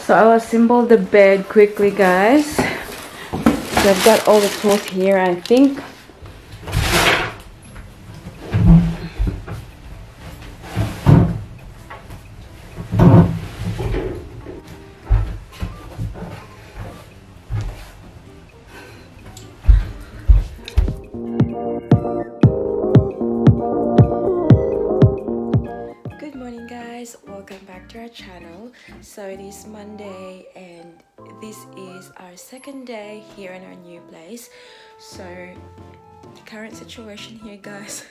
So I'll assemble the bed quickly, guys. So I've got all the tools here, I think. Good morning, guys. Welcome back to our channel. So it is Monday and this is our second day here in our new place. So the current situation here, guys,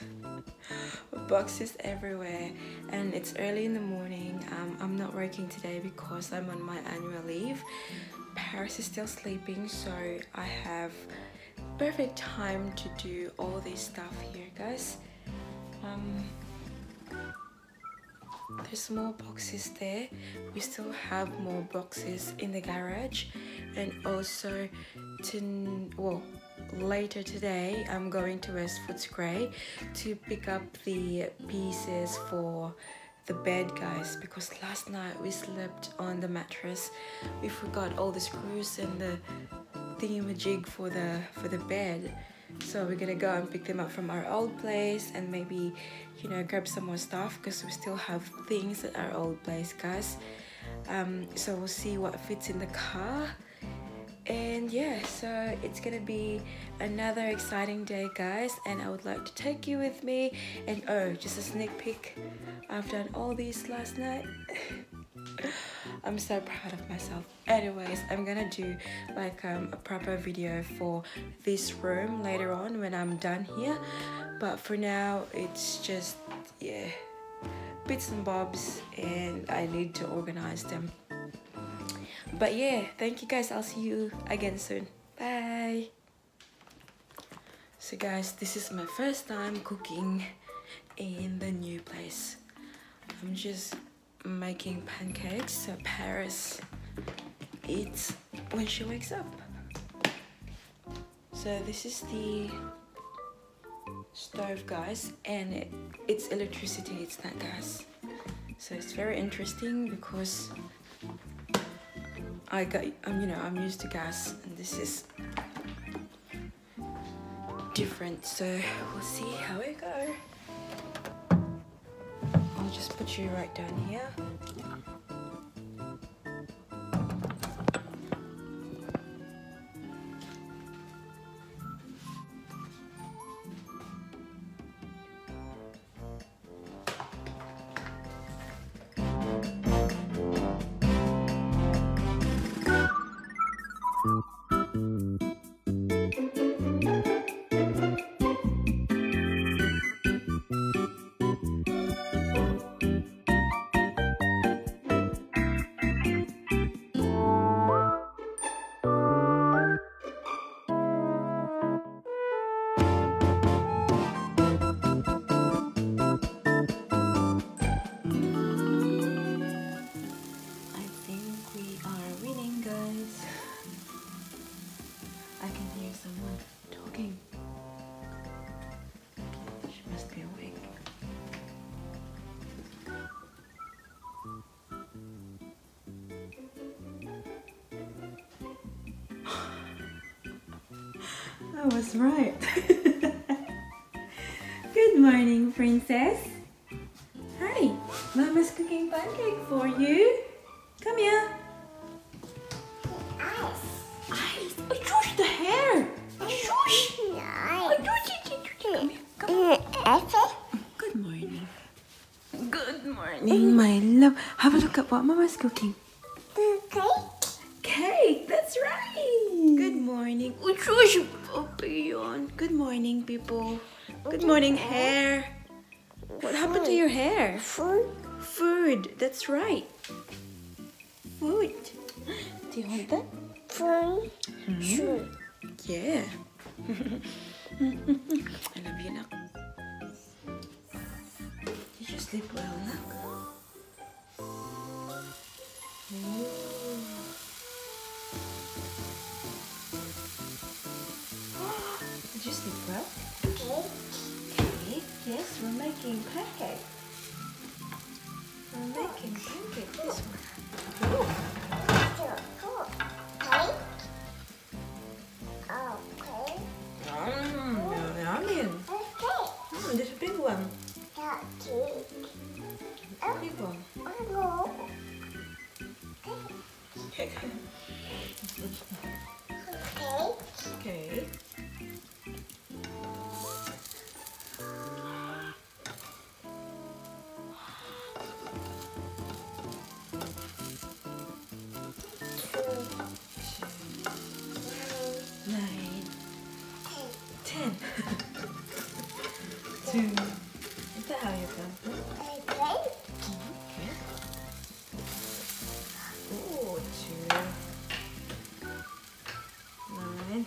boxes everywhere and it's early in the morning. I'm not working today because I'm on my annual leave. Paris is still sleeping, so I have perfect time to do all this stuff here, guys. There's more boxes there. We still have more boxes in the garage, and also later today I'm going to West Footscray to pick up the pieces for the bed, guys, because last night we slept on the mattress. We forgot all the screws and the thingamajig for the bed. So we're gonna go and pick them up from our old place and maybe, you know, grab some more stuff because we still have things at our old place, guys. So we'll see what fits in the car. And yeah, so it's gonna be another exciting day, guys, and I would like to take you with me. And oh, just a sneak peek, I've done all these last night. I'm so proud of myself. Anyways, I'm gonna do like a proper video for this room later on when I'm done here, but for now it's just, yeah, bits and bobs and I need to organize them. But yeah, thank you guys. I'll see you again soon. Bye. So guys, this is my first time cooking in the new place. I'm just making pancakes so Paris eats when she wakes up. So this is the stove, guys, and it's electricity, it's not gas. So it's very interesting because I'm used to gas and this is different, so we'll see how it goes. I'll just put you right down here. I was right. Good morning, princess. Hi, Mama's cooking pancake for you. Come here. Ice. Ice. Oh, shush the hair. Shush. Oh, come here. Come here. Good morning. Good morning, my love. Have a look at what Mama's cooking. Cake, that's right. Good morning. Good morning, people. Good morning, hair. What happened to your hair? Food, that's right. Food. Do you want that? Food. Yeah. I love you now. Did you sleep well now? Did you sleep well? Cake? Yes, we're making pancake. We're making pancake this one. Okay. Nine, 10. 2. Is that how you count? Okay. Oh, 2. 9,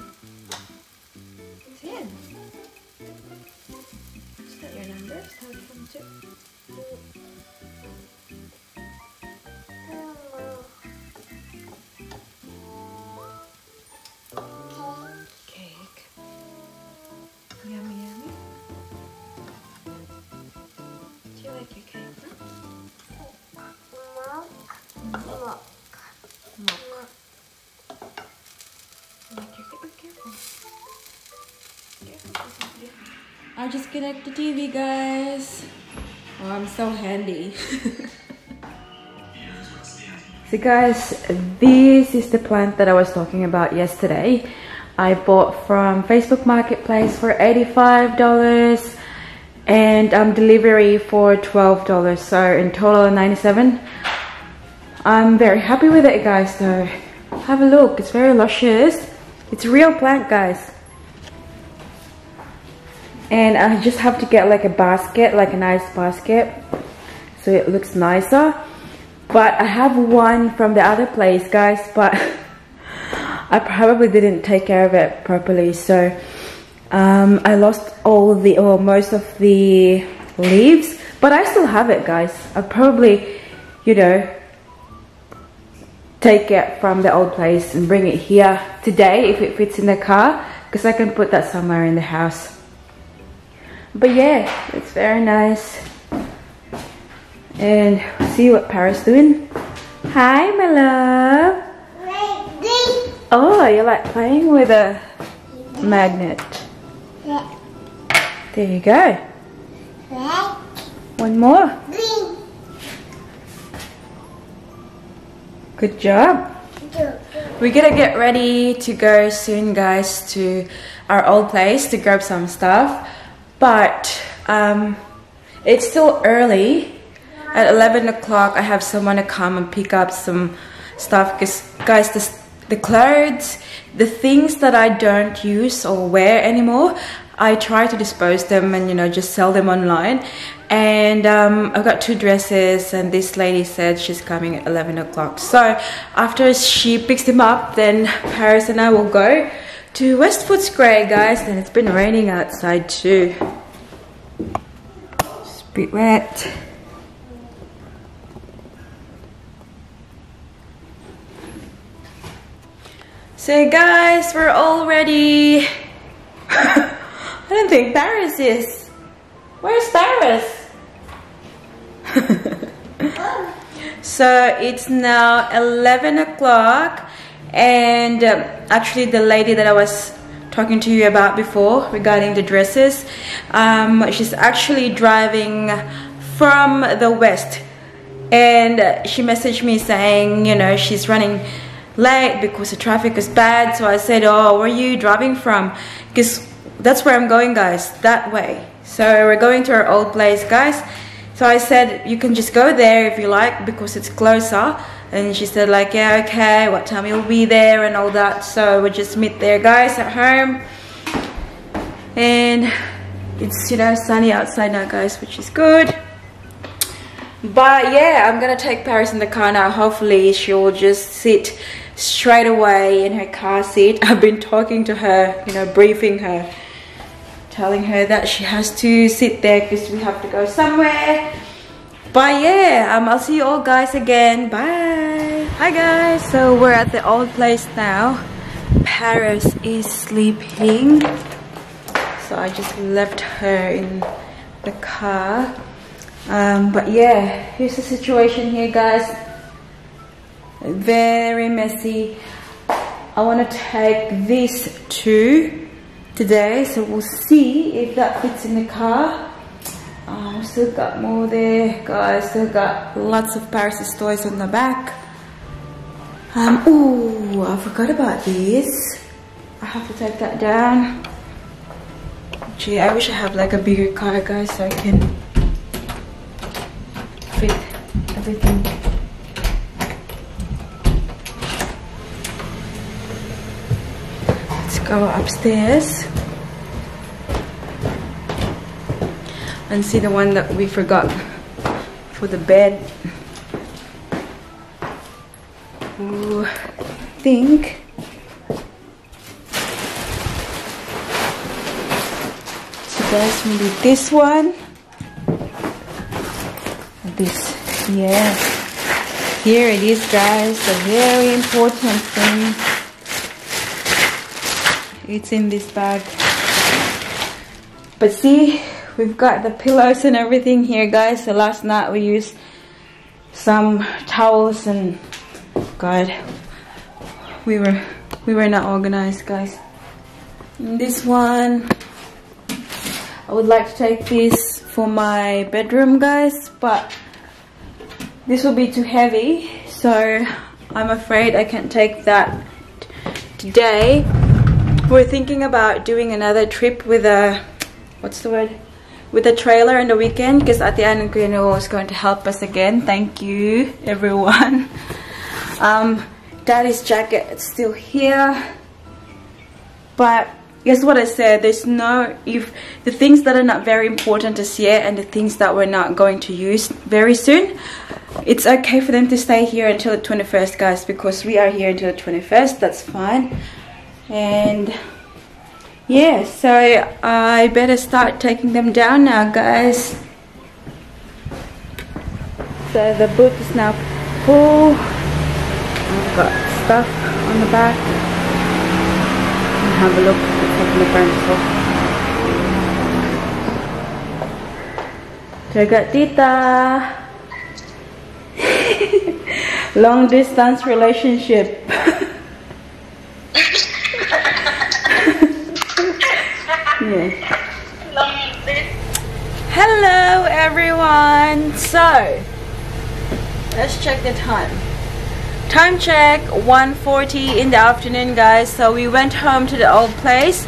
10. Is that your numbers? How do you count it? Cake. Yummy, yummy. Do you like your cake? Milk. Like your cake? Be careful. I just connected the TV, guys. Oh, I'm so handy. So guys, this is the plant that I was talking about yesterday. I bought from Facebook Marketplace for $85 and delivery for $12, so in total $97. I'm very happy with it, guys. So have a look, it's very luscious. It's a real plant, guys. And I just have to get like a basket, like a nice basket, so it looks nicer. But I have one from the other place, guys, but I probably didn't take care of it properly, so I lost most of the leaves, but I still have it, guys. I'll probably, you know, take it from the old place and bring it here today if it fits in the car, because I can put that somewhere in the house. But yeah, it's very nice. And see what Paris doing. Hi, my love. Oh, you like playing with a magnet? Yeah. There you go. One more. Good job. We're gonna get ready to go soon, guys, to our old place to grab some stuff. But it's still early. At 11 o'clock, I have someone to come and pick up some stuff. Because, guys, the clothes, the things that I don't use or wear anymore, I try to dispose them and, you know, just sell them online. And I've got 2 dresses, and this lady said she's coming at 11 o'clock. So after she picks them up, then Paris and I will go to West Footscray, guys. And it's been raining outside too. It's a bit wet. So guys, we're all ready. I don't think Paris is. Where's Paris? So it's now 11 o'clock, and actually the lady that I was talking to you about before regarding the dresses, she's actually driving from the west, and she messaged me saying, you know, she's running late because the traffic is bad. So I said, oh, where are you driving from? Because that's where I'm going, guys, that way. So we're going to our old place, guys. So I said, you can just go there if you like, because it's closer. And she said like, yeah, okay, what time you'll be there and all that. So we'll just meet there, guys, at home. And it's, you know, sunny outside now, guys, which is good. But yeah, I'm gonna take Paris in the car now. Hopefully she'll just sit straight away in her car seat. I've been talking to her, you know, briefing her, telling her that she has to sit there because we have to go somewhere. But yeah, I'll see you all guys again. Bye. Hi guys, so we're at the old place now. Paris is sleeping, so I just left her in the car. But yeah, here's the situation here, guys. Very messy. I want to take this too today, so we'll see if that fits in the car. I've still got more there, guys. Still got lots of Paris toys on the back. Oh, I forgot about this. I have to take that down. Gee, I wish I have like a bigger car, guys, so I can fit everything. Let's go upstairs and see the one that we forgot for the bed. Ooh, I think so guys, maybe this one, this, yeah, here it is guys, a very important thing. It's in this bag, but see, we've got the pillows and everything here guys. So last night we used some towels and God, we were not organized guys. And this one, I would like to take this for my bedroom guys, but this will be too heavy, so I'm afraid I can't take that today. We're thinking about doing another trip with a, what's the word? With a trailer on the weekend, because Atian and Kuya is going to help us again. Thank you everyone. Daddy's jacket is still here, but guess what I said, there's no, if the things that are not very important as yet and the things that we're not going to use very soon, it's okay for them to stay here until the 21st guys, because we are here until the 21st. That's fine. And yeah, so I better start taking them down now guys. So the boot is now full. I've got stuff on the back. Have a look at the Jagatita. Long distance relationship. Yeah. Hello everyone. So let's check the time. Time check, 1:40 in the afternoon guys. So we went home to the old place.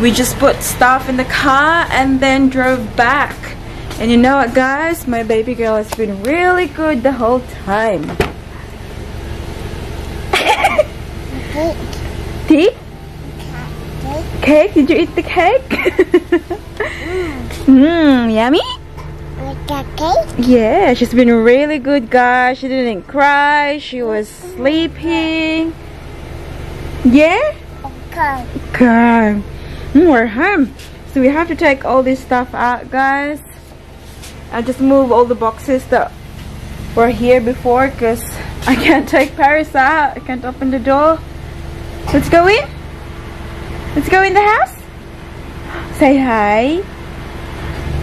We just put stuff in the car and then drove back. And you know what guys, my baby girl has been really good the whole time. Tea? Cake? Did you eat the cake? Yummy? Yeah, she's been really good guys. She didn't cry, she was sleeping. Yeah? Okay. We're home. So we have to take all this stuff out guys. I just move all the boxes that were here before because I can't take Paris out. I can't open the door. Let's go in. Let's go in the house. Say hi.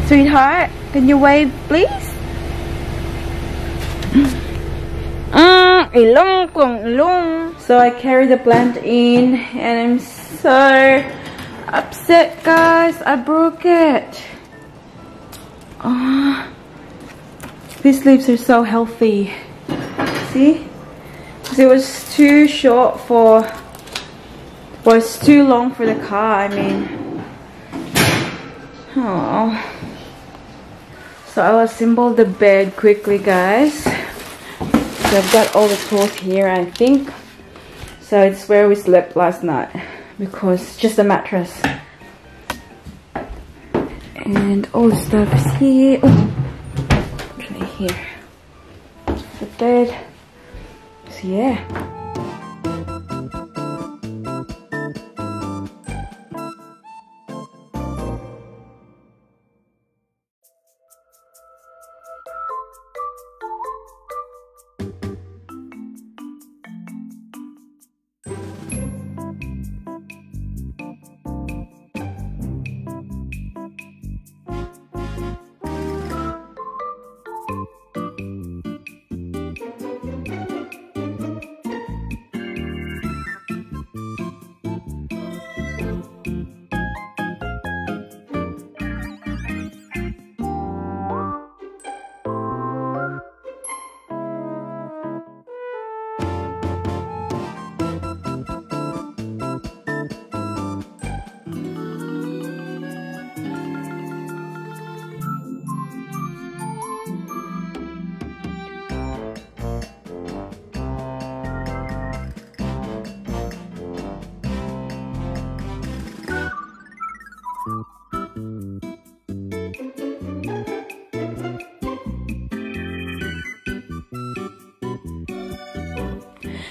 Sweetheart, can you wave please? So I carry the plant in and I'm so upset guys. I broke it. Oh, these leaves are so healthy. See? Because it was too short for, was too long for the car, I mean. Oh. So I'll assemble the bed quickly guys. So I've got all the tools here I think. So it's where we slept last night because it's just a mattress. And all the stuff is here. Oh, actually here. The bed. So yeah.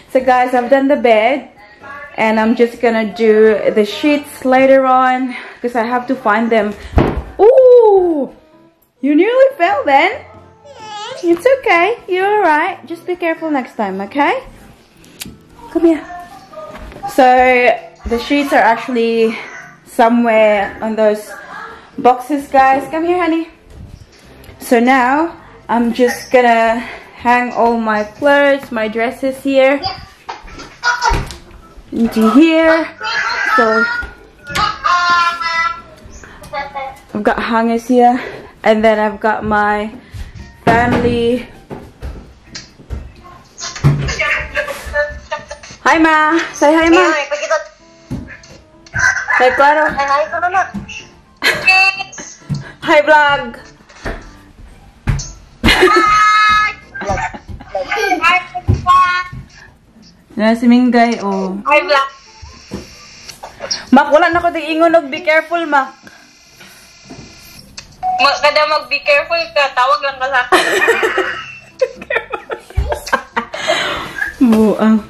So guys, I've done the bed, and I'm just gonna do the sheets later on because I have to find them. Ooh, you nearly fell then. It's okay, you're alright. Just be careful next time, okay? Come here. So the sheets are actually somewhere on those boxes, guys. Come here, honey. So now I'm just gonna hang all my clothes, my dresses here into here. So I've got hangers here, and then I've got my family. Hi Ma, say hi Ma. Say claro. Hi vlog. Na si Mingay, oh. Hi, Black. Mak, wala na ko ingon og be careful, Mak. Kada mag-be careful ka, tawag lang ka sa akin. Buang.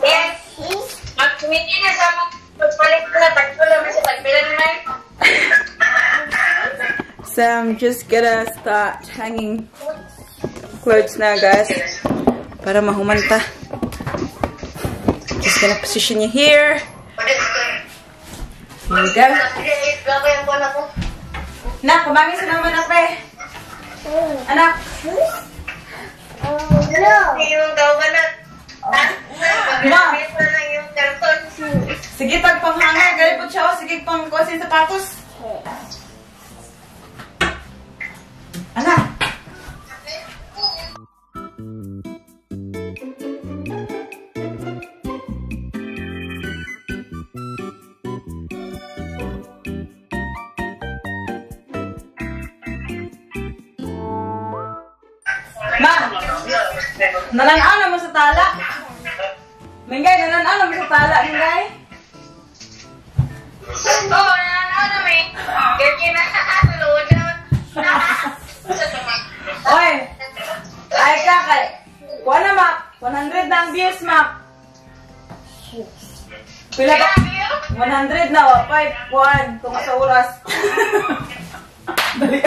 Yes. Mag-tumingin na sa magpalit na, tagpula mo sa tagpilan na. So I'm just gonna start hanging clothes now, guys. Para mahumanta. Just gonna position you here. Here we go. Nak, kumangin sa naman ako eh. Anak. Yung daw ka na. Sige, pagpanghanga. Gali po siya. Sige, pangkusin sapatos. Anak. Ma, nanan-ano mo sa tala? Mingay, nanan-ano mo sa tala, Mingay? Oo, ano may. Ganyan na load na. Oy, ay kakay. Kuha na, Mak. 100 na ang views, Mak. Pila ba? 100 na, 5, 1. Kung sa oras. Dali.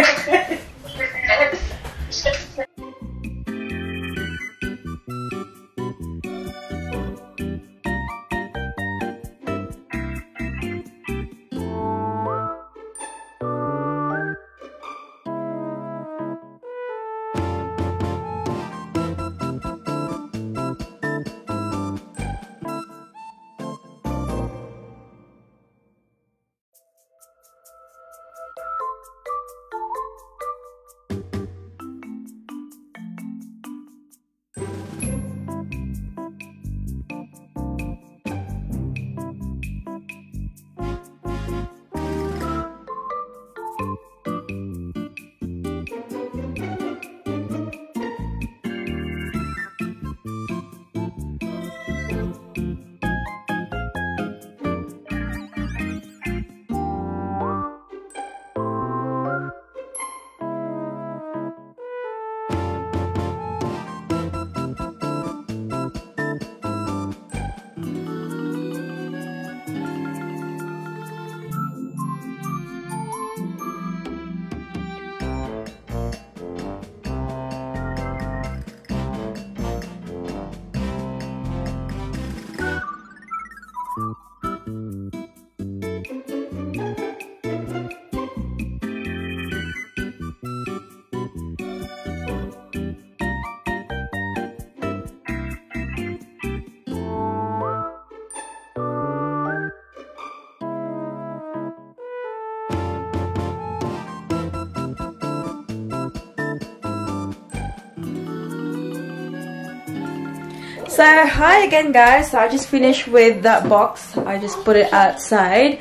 So hi again, guys. So I just finished with that box. I just put it outside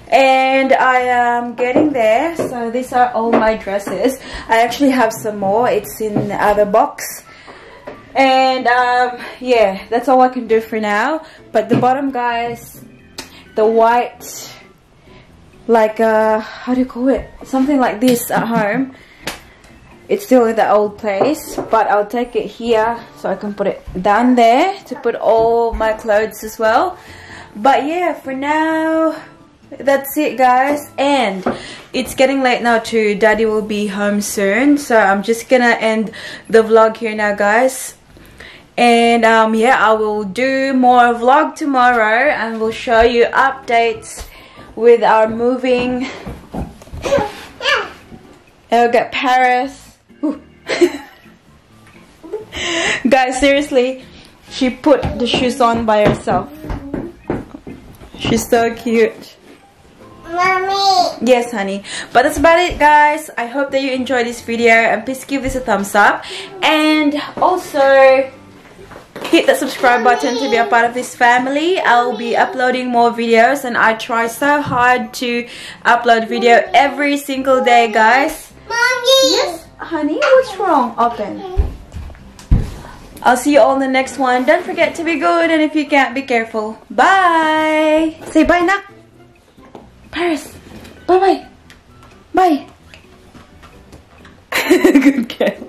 and I am getting there. So these are all my dresses. I actually have some more. It's in the other box. And yeah, that's all I can do for now. But the bottom, guys, the white, like how do you call it, something like this at home, It's still in the old place, but I'll take it here so I can put it down there to put all my clothes as well. But yeah, for now, that's it guys. And it's getting late now too. Daddy will be home soon, so I'm just gonna end the vlog here now guys. And yeah, I will do more vlog tomorrow and we'll show you updates with our moving. I'll get Paris. Guys, seriously, she put the shoes on by herself. She's so cute. Mommy. Yes, honey. But that's about it, guys. I hope that you enjoyed this video and please give this a thumbs up. And also hit that subscribe button to be a part of this family. I'll be uploading more videos and I try so hard to upload video every single day, guys. Mommy. Yes, honey. What's wrong? Open. I'll see you all in the next one. Don't forget to be good, and if you can't, be careful. Bye. Say bye, Nak. Paris. Bye-bye. Bye. Good girl.